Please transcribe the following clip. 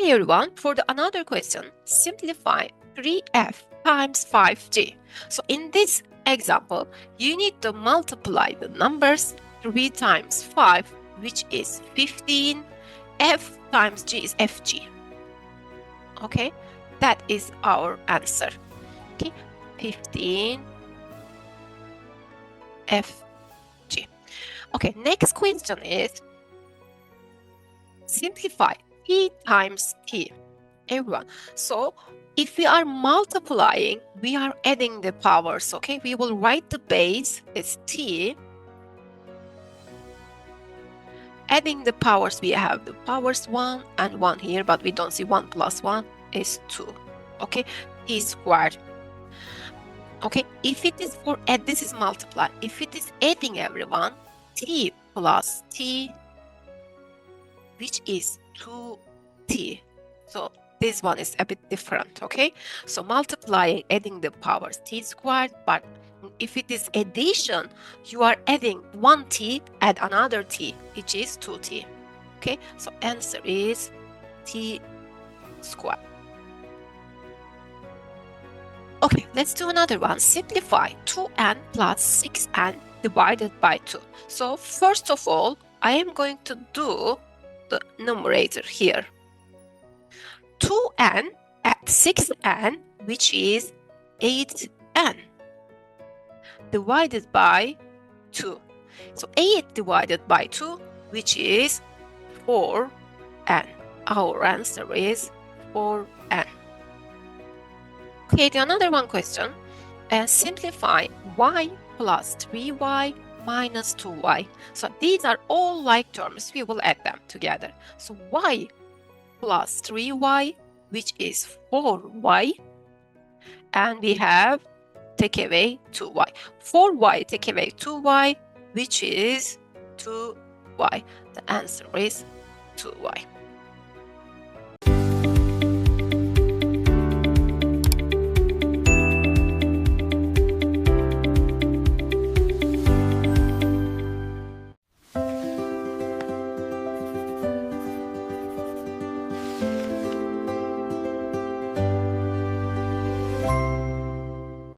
Okay, everyone, for the another question, simplify 3f times 5g. So in this example, you need to multiply the numbers 3 times 5, which is 15. F times g is fg. Okay, that is our answer. Okay, 15 fg. Okay, next question is simplify t times t. Everyone, so if we are multiplying, we are adding the powers. Okay, we will write the base as t. Adding the powers, we have the powers 1 and 1 here, but we don't see 1 plus 1 is 2. Okay, t squared. Okay, if it is for add, this is multiply. If it is adding, everyone, t plus t, which is 2t. So this one is a bit different, okay? So multiplying, adding the powers t squared, but if it is addition, you are adding one t, add another t, which is 2t. Okay, so answer is t squared. Okay, let's do another one. Simplify 2n plus 6n divided by 2. So first of all, I am going to do the numerator here. 2n at 6n, which is 8n, divided by 2. So 8 divided by 2, which is 4n. Our answer is 4n. Okay, the another one question. Simplify y plus 3y minus 2y. So these are all like terms. We will add them together. So y plus 3y, which is 4y. And we have take away 2y. 4y take away 2y, which is 2y. The answer is 2y.